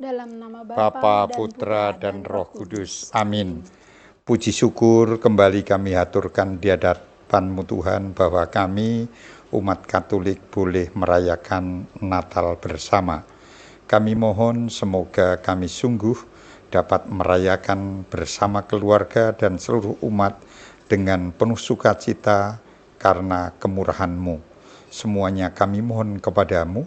Dalam nama Bapa, Bapa dan Putra, Putra dan Roh Kudus. Kudus. Amin. Puji syukur kembali kami haturkan di hadapan-Mu Tuhan bahwa kami umat Katolik boleh merayakan Natal bersama. Kami mohon semoga kami sungguh dapat merayakan bersama keluarga dan seluruh umat dengan penuh sukacita karena kemurahan-Mu. Semuanya kami mohon kepadamu,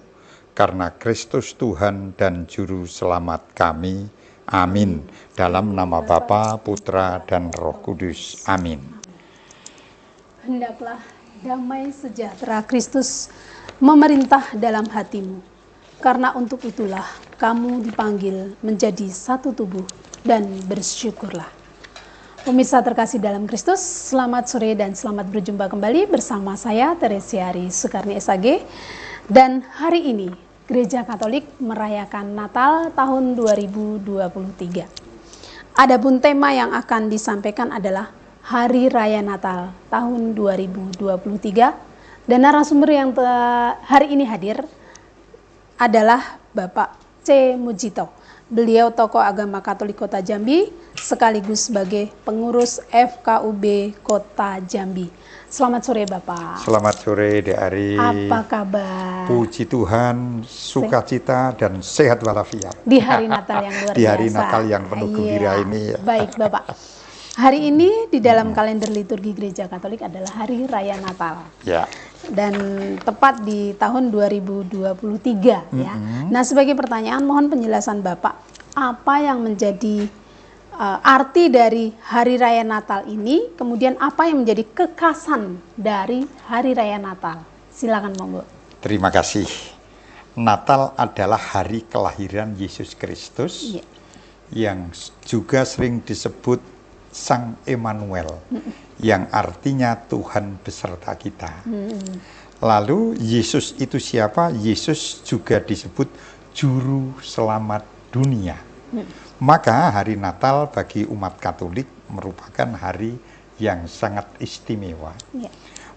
karena Kristus Tuhan dan Juru Selamat kami. Amin. Dalam nama Bapa, Putra, dan Roh Kudus. Amin. Hendaklah damai sejahtera Kristus memerintah dalam hatimu. Karena untuk itulah kamu dipanggil menjadi satu tubuh dan bersyukurlah. Pemirsa terkasih dalam Kristus, selamat sore dan selamat berjumpa kembali bersama saya Teresiari Sukarni SAG. Dan hari ini Gereja Katolik merayakan Natal tahun 2023. Adapun tema yang akan disampaikan adalah Hari Raya Natal tahun 2023. Dan narasumber yang hari ini hadir adalah Bapak C. Mujito. Beliau tokoh agama Katolik Kota Jambi sekaligus sebagai pengurus FKUB Kota Jambi. Selamat sore Bapak. Selamat sore Dek Ari. Apa kabar? Puji Tuhan, sukacita dan sehat walafiat. Di hari Natal yang luar biasa. Di hari Natal yang penuh gembira ini. Baik Bapak. Hari ini di dalam kalender liturgi Gereja Katolik adalah Hari Raya Natal. Ya. Dan tepat di tahun 2023 ya. Nah, sebagai pertanyaan mohon penjelasan Bapak, apa yang menjadi arti dari Hari Raya Natal ini, kemudian apa yang menjadi kekhasan dari Hari Raya Natal? Silakan monggo. Terima kasih. Natal adalah hari kelahiran Yesus Kristus, yang juga sering disebut Sang Emmanuel, yang artinya Tuhan beserta kita. Lalu Yesus itu siapa? Yesus juga disebut Juru Selamat dunia. Maka hari Natal bagi umat Katolik merupakan hari yang sangat istimewa.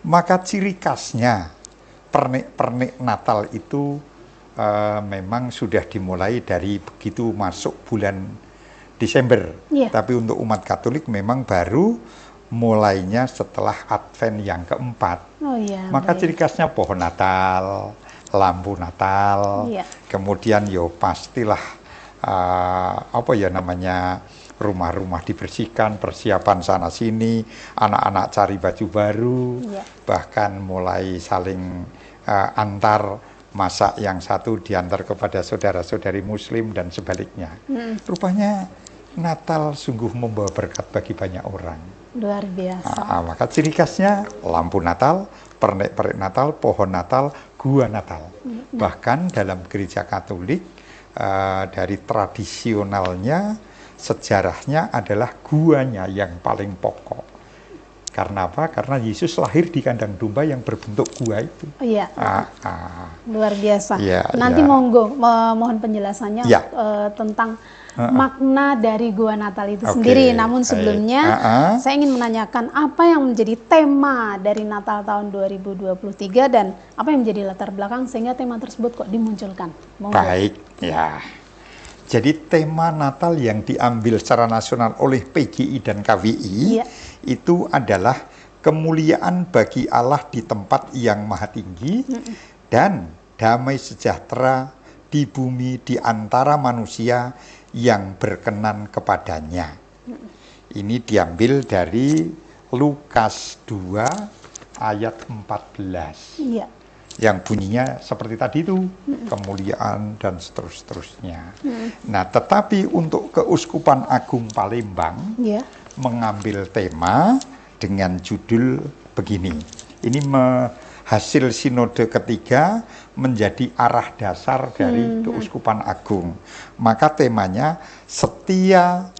Maka ciri khasnya pernik-pernik Natal itu memang sudah dimulai dari begitu masuk bulan Desember. Tapi untuk umat Katolik memang baru mulainya setelah Advent yang keempat. Maka ciri khasnya pohon Natal, lampu Natal, kemudian pastilah rumah-rumah dibersihkan, persiapan sana sini, anak-anak cari baju baru, bahkan mulai saling antar masak yang satu diantar kepada saudara-saudari Muslim dan sebaliknya. Rupanya Natal sungguh membawa berkat bagi banyak orang. Luar biasa. Maka ciri khasnya lampu Natal, pernik-pernik Natal, pohon Natal, gua Natal. Bahkan dalam gereja Katolik dari tradisionalnya, sejarahnya adalah guanya yang paling pokok. Karena apa? Karena Yesus lahir di kandang domba yang berbentuk gua itu. Luar biasa. Nanti monggo mohon penjelasannya tentang makna dari gua Natal itu sendiri. Namun sebelumnya saya ingin menanyakan apa yang menjadi tema dari Natal tahun 2023 dan apa yang menjadi latar belakang sehingga tema tersebut kok dimunculkan. Monggo. Baik, ya. Jadi tema Natal yang diambil secara nasional oleh PGI dan KWI itu adalah kemuliaan bagi Allah di tempat yang maha tinggi dan damai sejahtera di bumi di antara manusia yang berkenan kepadanya. Ini diambil dari Lukas 2 ayat 14. Yang bunyinya seperti tadi itu, kemuliaan dan seterusnya. Nah, tetapi untuk Keuskupan Agung Palembang mengambil tema dengan judul begini. Ini hasil sinode ketiga menjadi arah dasar dari Keuskupan Agung. Maka temanya setia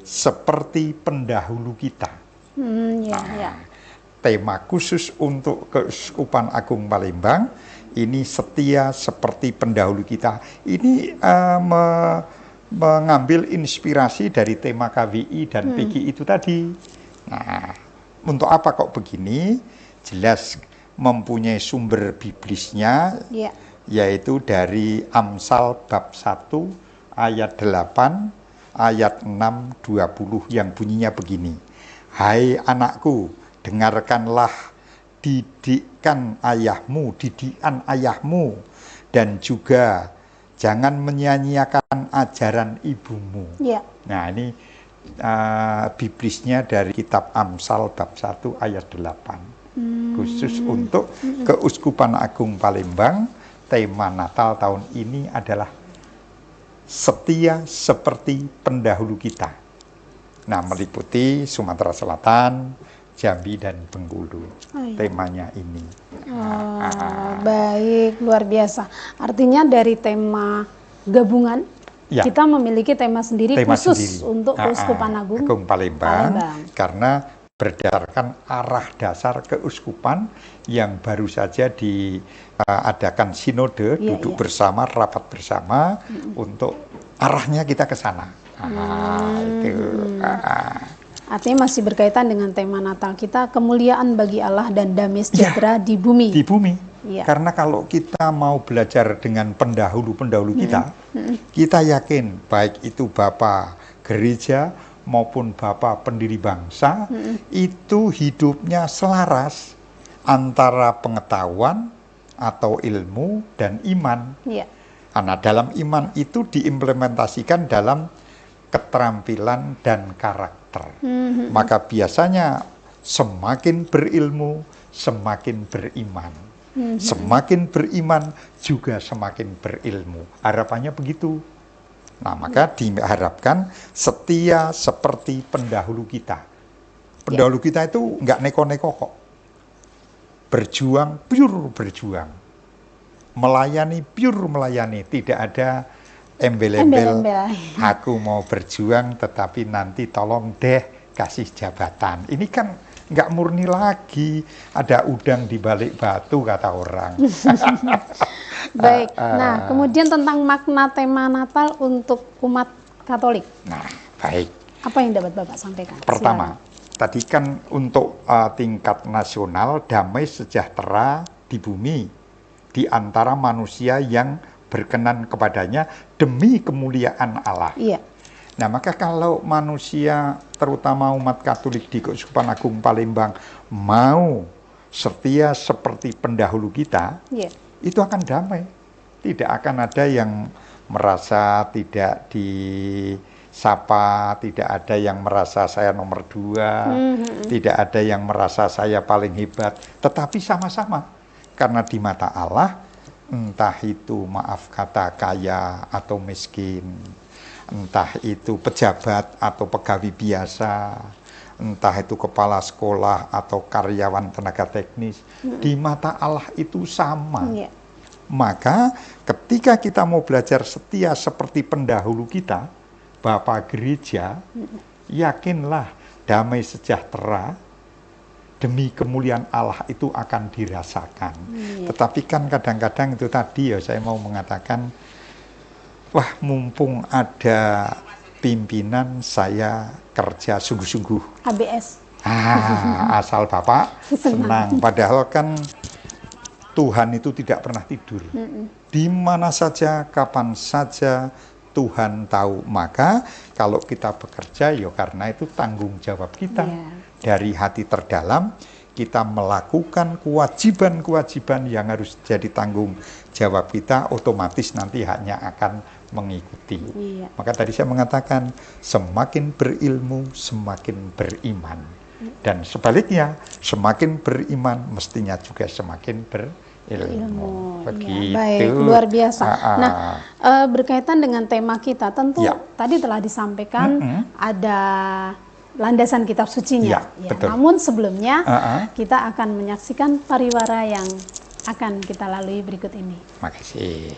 seperti pendahulu kita. Tema khusus untuk Keuskupan Agung Palembang ini setia seperti pendahulu kita. Ini mengambil inspirasi dari tema KWI dan PGI itu tadi. Nah, untuk apa kok begini? Jelas mempunyai sumber biblisnya, yaitu dari Amsal bab 1 ayat 8, ayat 6, 20 yang bunyinya begini. Hai anakku, dengarkanlah didikan ayahmu, dan juga jangan menyia-nyiakan ajaran ibumu. Ya. Nah ini biblisnya dari kitab Amsal bab 1 ayat 8. Khusus untuk Keuskupan Agung Palembang, tema Natal tahun ini adalah setia seperti pendahulu kita. Nah, meliputi Sumatera Selatan, Jambi, dan Bengkulu. Temanya ini. Baik, luar biasa. Artinya dari tema gabungan, kita memiliki tema sendiri khusus untuk Keuskupan Agung Palembang. Karena berdasarkan arah dasar keuskupan yang baru saja diadakan sinode, duduk bersama, rapat bersama, untuk arahnya kita ke sana. Artinya masih berkaitan dengan tema Natal kita, kemuliaan bagi Allah dan damai sejahtera di bumi. Di bumi. Karena kalau kita mau belajar dengan pendahulu-pendahulu kita, kita yakin baik itu Bapak Gereja maupun Bapak pendiri bangsa, itu hidupnya selaras antara pengetahuan atau ilmu dan iman. Karena dalam iman itu diimplementasikan dalam keterampilan dan karakter. Maka biasanya semakin berilmu, semakin beriman. Semakin beriman juga semakin berilmu. Harapannya begitu. Nah, maka diharapkan setia seperti pendahulu kita. Pendahulu kita itu nggak neko-neko kok. Berjuang, pure berjuang. Melayani, pure melayani. Tidak ada embel-embel, aku mau berjuang tetapi nanti tolong deh kasih jabatan. Ini kan nggak murni lagi, ada udang di balik batu kata orang. Baik, nah kemudian tentang makna tema Natal untuk umat Katolik. Nah, baik. Apa yang dapat Bapak sampaikan? Pertama, tadi kan untuk tingkat nasional damai sejahtera di bumi di antara manusia yang berkenan kepadanya demi kemuliaan Allah. Iya. Nah, maka kalau manusia, terutama umat Katolik di Keuskupan Agung Palembang, mau setia seperti pendahulu kita, itu akan damai. Tidak akan ada yang merasa tidak disapa, tidak ada yang merasa saya nomor 2, tidak ada yang merasa saya paling hebat, tetapi sama-sama. Karena di mata Allah, entah itu maaf kata kaya atau miskin, entah itu pejabat atau pegawai biasa, entah itu kepala sekolah atau karyawan tenaga teknis, di mata Allah itu sama. Maka ketika kita mau belajar setia seperti pendahulu kita, Bapak Gereja, yakinlah damai sejahtera demi kemuliaan Allah itu akan dirasakan. Tetapi kan kadang-kadang itu tadi ya saya mau mengatakan, wah mumpung ada pimpinan saya kerja sungguh-sungguh. ABS. Asal Bapak senang. Padahal kan Tuhan itu tidak pernah tidur. Di mana saja, kapan saja Tuhan tahu. Maka kalau kita bekerja ya karena itu tanggung jawab kita. Dari hati terdalam kita melakukan kewajiban-kewajiban yang harus jadi tanggung jawab kita, otomatis nanti haknya akan mengikuti. Maka tadi saya mengatakan semakin berilmu semakin beriman, dan sebaliknya semakin beriman mestinya juga semakin berilmu. Begitu. Baik, luar biasa. Nah, berkaitan dengan tema kita, tentu tadi telah disampaikan ada landasan kitab sucinya. Namun sebelumnya kita akan menyaksikan pariwara yang akan kita lalui berikut ini. Makasih.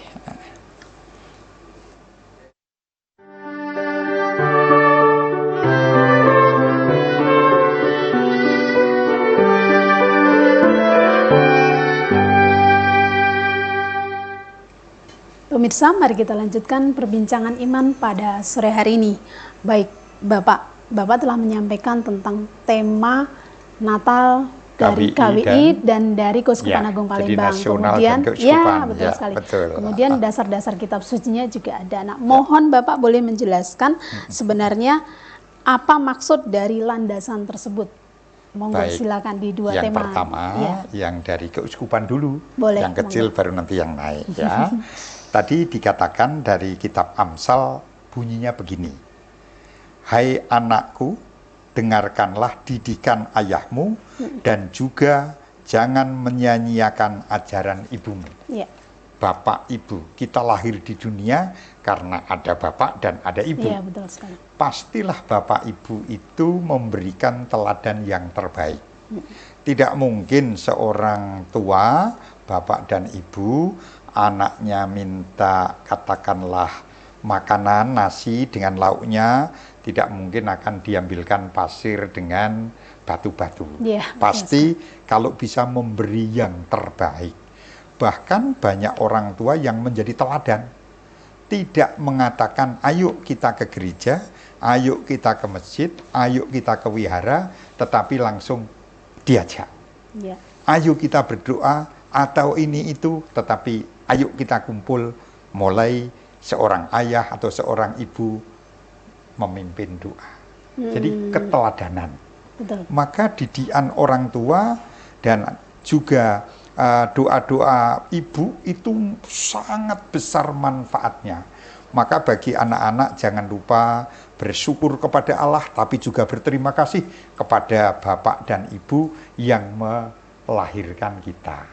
Pemirsa, mari kita lanjutkan perbincangan iman pada sore hari ini. Baik, Bapak telah menyampaikan tentang tema Natal dari KWI dan dari Keuskupan Agung Palembang. Kemudian betul sekali. Betul. Kemudian dasar-dasar kitab sucinya juga ada. Nah, mohon Bapak boleh menjelaskan sebenarnya apa maksud dari landasan tersebut. Monggo silakan di dua yang tema. Yang pertama, yang dari keuskupan dulu. Boleh, yang kecil baru nanti yang naik ya. Tadi dikatakan dari kitab Amsal bunyinya begini. Hai anakku, dengarkanlah didikan ayahmu dan juga jangan menyanyiakan ajaran ibumu. Bapak ibu, kita lahir di dunia karena ada bapak dan ada ibu. Betul sekali. Pastilah bapak ibu itu memberikan teladan yang terbaik. Tidak mungkin seorang tua, bapak dan ibu, anaknya minta katakanlah makanan nasi dengan lauknya, tidak mungkin akan diambilkan pasir dengan batu-batu. Pasti kalau bisa memberi yang terbaik. Bahkan banyak orang tua yang menjadi teladan. Tidak mengatakan ayo kita ke gereja, ayo kita ke masjid, ayo kita ke wihara, tetapi langsung diajak. Ayo kita berdoa atau ini itu, tetapi ayo kita kumpul, mulai seorang ayah atau seorang ibu memimpin doa. Jadi keteladanan. Betul. Maka didikan orang tua dan juga doa-doa ibu itu sangat besar manfaatnya. Maka bagi anak-anak jangan lupa bersyukur kepada Allah, tapi juga berterima kasih kepada bapak dan ibu yang melahirkan kita.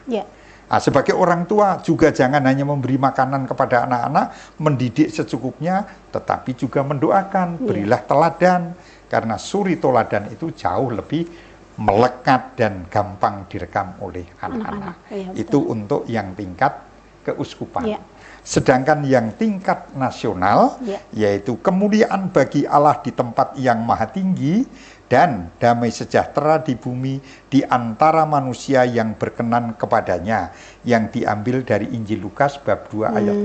Nah, sebagai orang tua juga jangan hanya memberi makanan kepada anak-anak, mendidik secukupnya, tetapi juga mendoakan, berilah teladan, karena suri teladan itu jauh lebih melekat dan gampang direkam oleh anak-anak. Itu untuk yang tingkat keuskupan. Sedangkan yang tingkat nasional, yaitu kemuliaan bagi Allah di tempat yang maha tinggi, dan damai sejahtera di bumi di antara manusia yang berkenan kepadanya, yang diambil dari Injil Lukas bab 2 ayat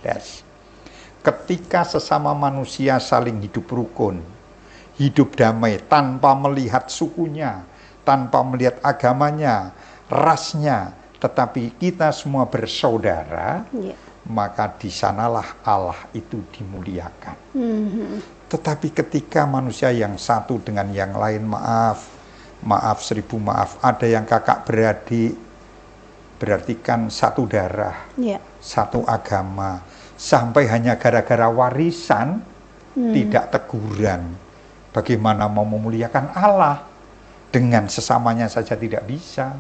14. Ketika sesama manusia saling hidup rukun, hidup damai tanpa melihat sukunya, tanpa melihat agamanya, rasnya, tetapi kita semua bersaudara, maka di sanalah Allah itu dimuliakan. Tetapi ketika manusia yang satu dengan yang lain, maaf 1000 maaf, ada yang kakak beradik, berarti kan satu darah, satu agama, sampai hanya gara-gara warisan, tidak teguran. Bagaimana mau memuliakan Allah? Dengan sesamanya saja tidak bisa.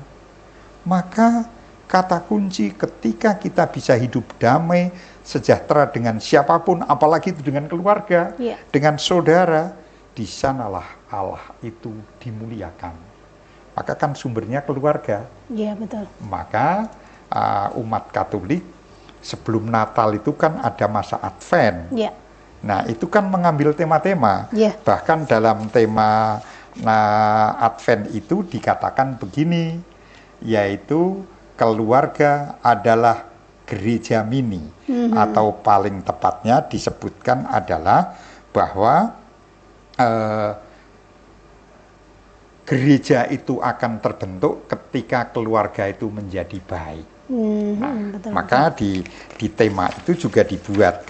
Maka kata kunci ketika kita bisa hidup damai, sejahtera dengan siapapun, apalagi itu dengan keluarga, dengan saudara, di sanalah Allah itu dimuliakan. Maka kan sumbernya keluarga. Betul. Maka umat Katolik sebelum Natal itu kan ada masa Advent. Nah, itu kan mengambil tema-tema. Bahkan dalam tema Advent itu dikatakan begini, yaitu keluarga adalah gereja mini, atau paling tepatnya disebutkan adalah bahwa gereja itu akan terbentuk ketika keluarga itu menjadi baik. Betul, maka di tema itu juga dibuat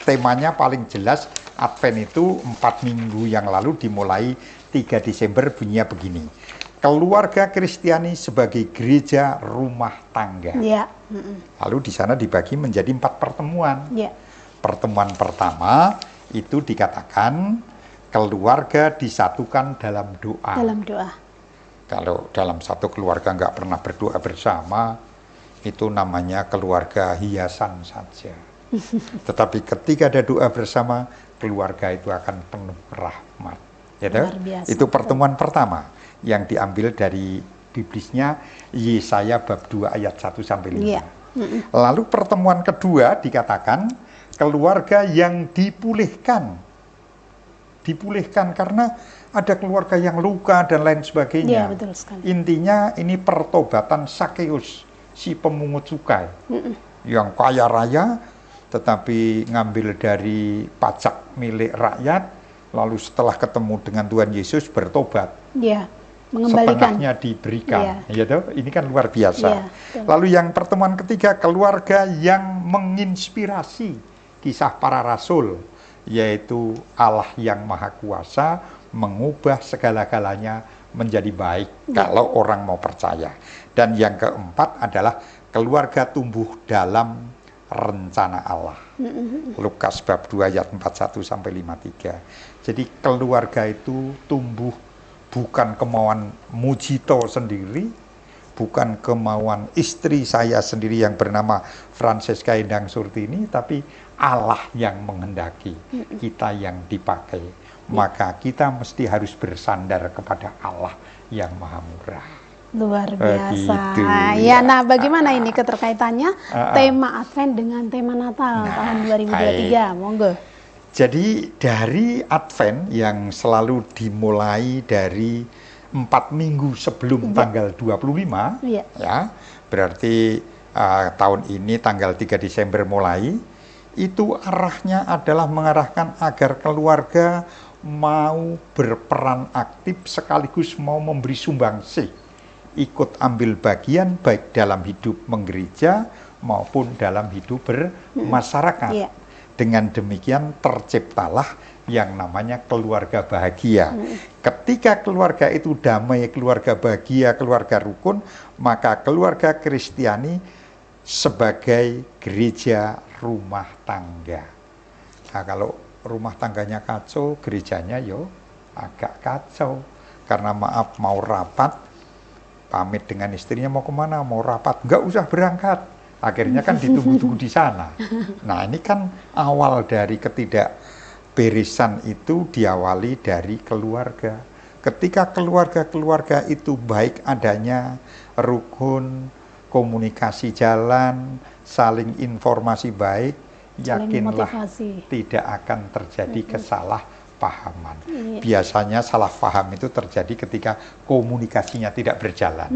temanya paling jelas. Advent itu 4 minggu yang lalu dimulai 3 Desember bunyinya begini. Keluarga Kristiani sebagai gereja rumah tangga. Lalu di sana dibagi menjadi 4 pertemuan. Pertemuan pertama itu dikatakan keluarga disatukan dalam doa. Kalau dalam satu keluarga nggak pernah berdoa bersama, itu namanya keluarga hiasan saja. Tetapi ketika ada doa bersama, keluarga itu akan penuh rahmat. Itu pertemuan pertama yang diambil dari biblisnya Yesaya bab 2 ayat 1 sampai 5. Lalu pertemuan kedua dikatakan keluarga yang dipulihkan. Dipulihkan karena ada keluarga yang luka dan lain sebagainya. Betul sekali. Intinya ini pertobatan Sakeus, si pemungut cukai. Yang kaya raya tetapi ngambil dari pajak milik rakyat, lalu setelah ketemu dengan Tuhan Yesus bertobat. mengembalikan, setengahnya diberikan. Ya toh? Ini kan luar biasa. Iya, betul. Lalu yang pertemuan ketiga, keluarga yang menginspirasi kisah para rasul, yaitu Allah yang Maha Kuasa mengubah segala-galanya menjadi baik kalau orang mau percaya. Dan yang keempat adalah keluarga tumbuh dalam rencana Allah. Lukas bab 2 ayat 41 sampai 53. Jadi keluarga itu tumbuh bukan kemauan Mujito sendiri, bukan kemauan istri saya sendiri yang bernama Francesca Endang Surtini, tapi Allah yang menghendaki, kita yang dipakai. Maka kita mesti harus bersandar kepada Allah yang Maha Murah. Luar biasa. Begitu. Ya, nah bagaimana ini keterkaitannya tema Advent dengan tema Natal tahun 2023? Monggo. Jadi dari Advent yang selalu dimulai dari 4 minggu sebelum tanggal 25, ya, berarti tahun ini tanggal 3 Desember mulai, itu arahnya adalah mengarahkan agar keluarga mau berperan aktif sekaligus mau memberi sumbangsih, ikut ambil bagian baik dalam hidup menggereja maupun dalam hidup bermasyarakat. Dengan demikian terciptalah yang namanya keluarga bahagia. Ketika keluarga itu damai, keluarga bahagia, keluarga rukun, maka keluarga Kristiani sebagai gereja rumah tangga. Nah, kalau rumah tangganya kacau, gerejanya yo agak kacau. Karena maaf, mau rapat, pamit dengan istrinya mau kemana, mau rapat, nggak usah berangkat. Akhirnya kan ditunggu-tunggu di sana. Nah, ini kan awal dari ketidakberesan itu diawali dari keluarga. Ketika keluarga-keluarga itu baik adanya, rukun, komunikasi jalan, saling informasi baik, yakinlah tidak akan terjadi kesalahpahaman. Biasanya salah paham itu terjadi ketika komunikasinya tidak berjalan.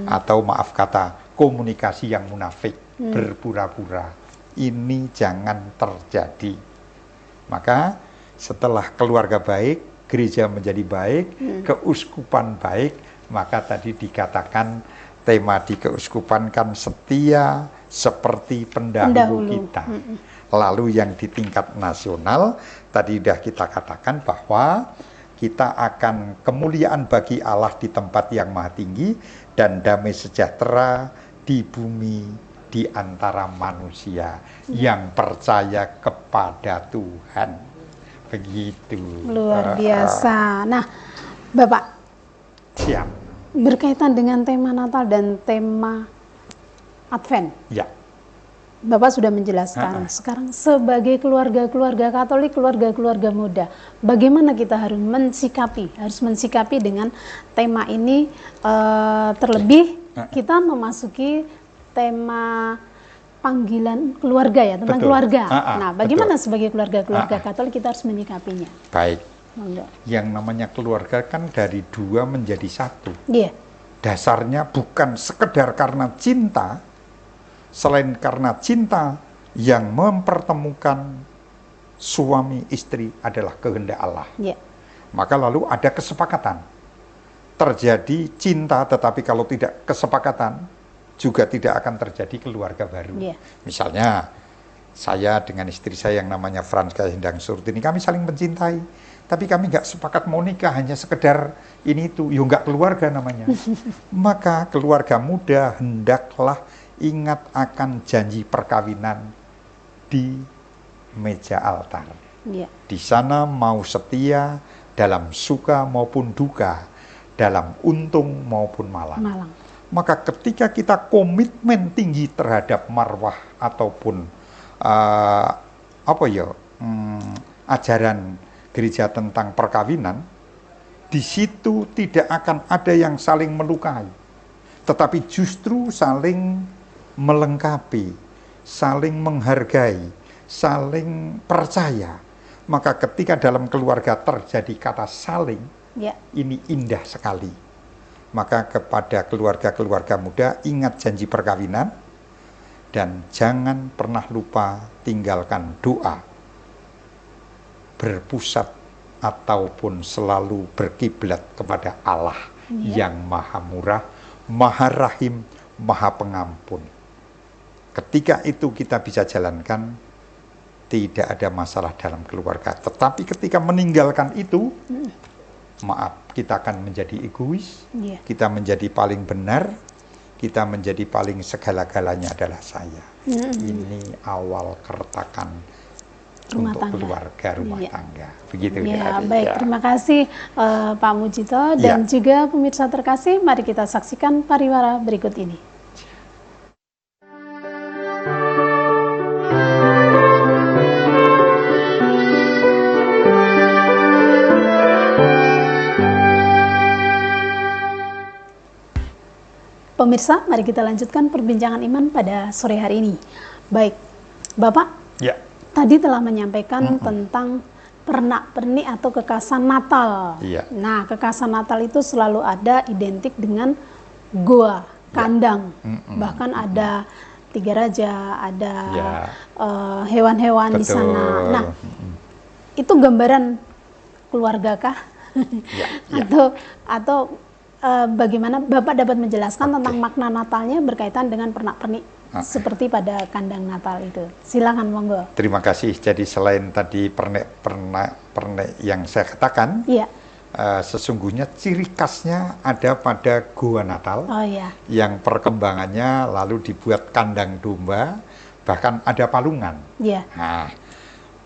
Atau maaf kata, komunikasi yang munafik, berpura-pura. Ini jangan terjadi. Maka setelah keluarga baik, gereja menjadi baik, keuskupan baik, maka tadi dikatakan tema di keuskupan kan setia seperti pendahulu kita. Lalu yang di tingkat nasional, tadi sudah kita katakan bahwa kita akan kemuliaan bagi Allah di tempat yang maha tinggi dan damai sejahtera di bumi di antara manusia yang percaya kepada Tuhan. Begitu. Luar biasa. Nah, Bapak. Siap. Berkaitan dengan tema Natal dan tema Advent. Ya. Bapak sudah menjelaskan. Sekarang sebagai keluarga-keluarga Katolik, keluarga-keluarga muda, bagaimana kita harus mensikapi dengan tema ini, terlebih kita memasuki tema panggilan keluarga ya, tentang keluarga. Nah, bagaimana sebagai keluarga-keluarga Katolik kita harus menyikapinya? Baik. Yang namanya keluarga kan dari 2 menjadi 1. Dasarnya bukan sekedar karena cinta, selain karena cinta yang mempertemukan suami istri adalah kehendak Allah. Maka lalu ada kesepakatan. Terjadi cinta, tetapi kalau tidak kesepakatan, juga tidak akan terjadi keluarga baru. Misalnya, saya dengan istri saya yang namanya Francesca Endang Surtini, kami saling mencintai, tapi kami nggak sepakat mau nikah, hanya sekedar ini itu, ya nggak keluarga namanya. Maka keluarga muda hendaklah ingat akan janji perkawinan di meja altar. Di sana mau setia dalam suka maupun duka, dalam untung maupun malang. Maka ketika kita komitmen tinggi terhadap marwah ataupun ajaran gereja tentang perkawinan, di situ tidak akan ada yang saling melukai, tetapi justru saling melengkapi, saling menghargai, saling percaya. Maka ketika dalam keluarga terjadi kata saling, ini indah sekali. Maka kepada keluarga-keluarga muda, ingat janji perkawinan, dan jangan pernah lupa tinggalkan doa, berpusat ataupun selalu berkiblat kepada Allah yang maha murah, maha rahim, maha pengampun. Ketika itu kita bisa jalankan, tidak ada masalah dalam keluarga. Tetapi ketika meninggalkan itu, maaf, kita akan menjadi egois, kita menjadi paling benar, kita menjadi paling segala-galanya adalah saya. Ini awal keretakan Rumah untuk tangga. keluarga, rumah tangga. Begitu Ya, Adik, baik. ya. Terima kasih Pak Mujito dan juga pemirsa terkasih. Mari kita saksikan pariwara berikut ini. Pemirsa, mari kita lanjutkan perbincangan iman pada sore hari ini. Baik, Bapak Ya, tadi telah menyampaikan tentang pernak-pernik atau kekasan Natal. Iya. Nah, kekasan Natal itu selalu ada identik dengan goa, kandang. Bahkan ada tiga raja, ada Ya. hewan-hewan di betul. sana. Nah, itu gambaran keluarga kah? Ya, ya. Atau bagaimana Bapak dapat menjelaskan tentang makna Natalnya berkaitan dengan pernak-pernik seperti pada kandang Natal itu? Silakan, monggo. Terima kasih. Jadi selain tadi pernek yang saya katakan, Iya. sesungguhnya ciri khasnya ada pada Goa Natal, Oh iya. yang perkembangannya lalu dibuat kandang domba, bahkan ada palungan. Iya. Nah,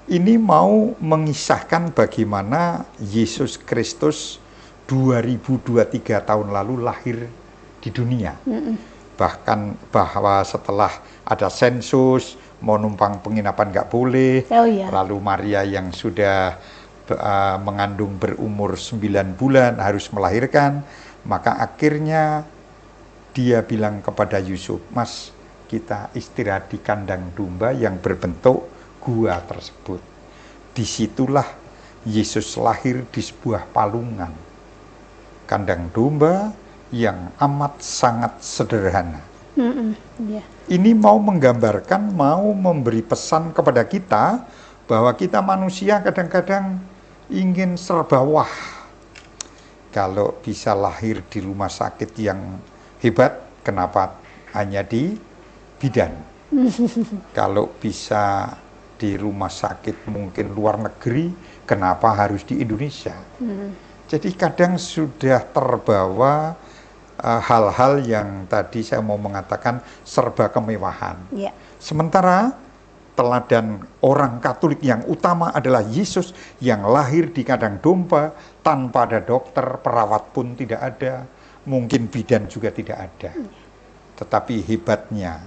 ini mau mengisahkan bagaimana Yesus Kristus 2023 tahun lalu lahir di dunia. Bahkan bahwa setelah ada sensus, mau numpang penginapan nggak boleh, Oh iya. lalu Maria yang sudah mengandung berumur 9 bulan harus melahirkan, maka akhirnya dia bilang kepada Yusuf, "Mas, kita istirahat di kandang domba yang berbentuk gua tersebut." Disitulah Yesus lahir di sebuah palungan, kandang domba yang amat sangat sederhana. Iya. Ini mau menggambarkan, mau memberi pesan kepada kita bahwa kita manusia kadang-kadang ingin serba wah. Kalau bisa lahir di rumah sakit yang hebat, kenapa hanya di bidan? Kalau bisa di rumah sakit mungkin luar negeri, kenapa harus di Indonesia? Jadi kadang sudah terbawa hal-hal yang tadi saya mau mengatakan serba kemewahan. Iya. Sementara teladan orang Katolik yang utama adalah Yesus yang lahir di kandang domba tanpa ada dokter, perawat pun tidak ada, mungkin bidan juga tidak ada. Tetapi hebatnya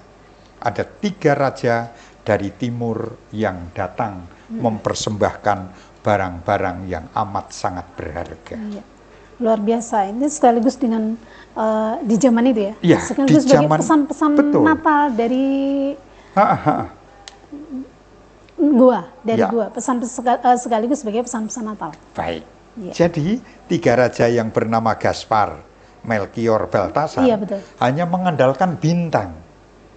ada 3 raja dari timur yang datang mempersembahkan barang-barang yang amat sangat berharga. Iya. Luar biasa. Ini sekaligus dengan di zaman itu ya. Iya, sekaligus di sebagai zaman- pesan-pesan betul. Natal dari gua, Ya. pesan sekaligus sebagai pesan-pesan Natal. Baik. Iya. Jadi 3 raja yang bernama Gaspar, Melkior, Baltasar Iya, betul. hanya mengandalkan bintang.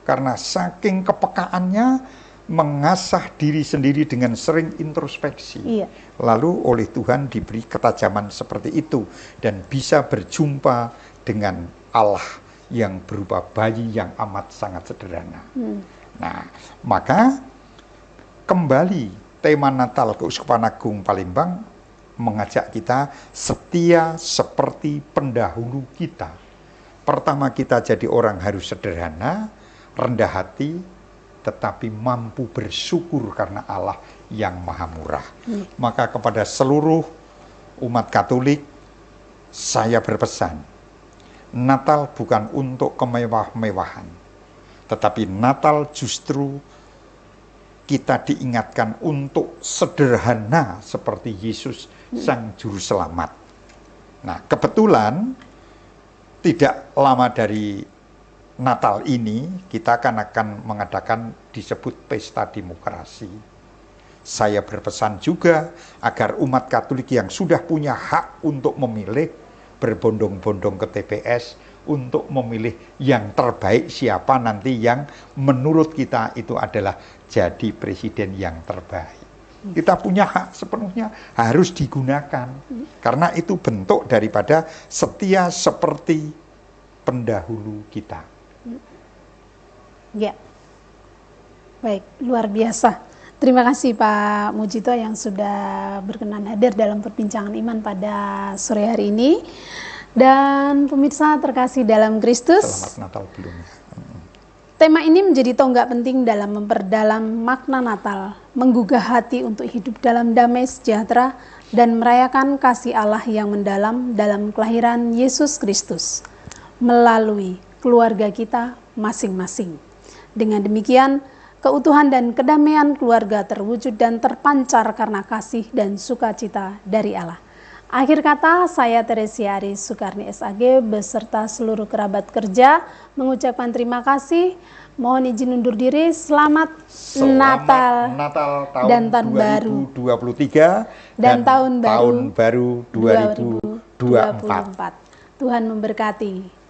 Karena saking kepekaannya mengasah diri sendiri dengan sering introspeksi. Iya. Lalu oleh Tuhan diberi ketajaman seperti itu dan bisa berjumpa dengan Allah yang berupa bayi yang amat sangat sederhana. Nah, maka kembali tema Natal Keuskupan Agung Palembang mengajak kita setia seperti pendahulu kita. Pertama, kita jadi orang harus sederhana, rendah hati, tetapi mampu bersyukur karena Allah yang maha murah. Maka kepada seluruh umat Katolik, saya berpesan, Natal bukan untuk kemewah-mewahan, tetapi Natal justru kita diingatkan untuk sederhana seperti Yesus Sang Juru Selamat. Nah, kebetulan tidak lama dari Natal ini kita akan mengadakan disebut pesta demokrasi. Saya berpesan juga agar umat Katolik yang sudah punya hak untuk memilih berbondong-bondong ke TPS untuk memilih yang terbaik siapa nanti yang menurut kita itu adalah jadi presiden yang terbaik. Kita punya hak sepenuhnya, harus digunakan. Karena itu bentuk daripada setia seperti pendahulu kita. Ya, baik, luar biasa. Terima kasih Pak Mujito yang sudah berkenan hadir dalam perbincangan iman pada sore hari ini. Dan pemirsa terkasih dalam Kristus, Selamat Natal belum. tema ini menjadi tonggak penting dalam memperdalam makna Natal, menggugah hati untuk hidup dalam damai sejahtera dan merayakan kasih Allah yang mendalam dalam kelahiran Yesus Kristus melalui keluarga kita masing-masing. Dengan demikian, keutuhan dan kedamaian keluarga terwujud dan terpancar karena kasih dan sukacita dari Allah. Akhir kata, saya Teresia Aris Sukarni SAG beserta seluruh kerabat kerja mengucapkan terima kasih. Mohon izin undur diri. Selamat Natal tahun dan tahun baru 2023 dan tahun baru 2024. Tuhan memberkati.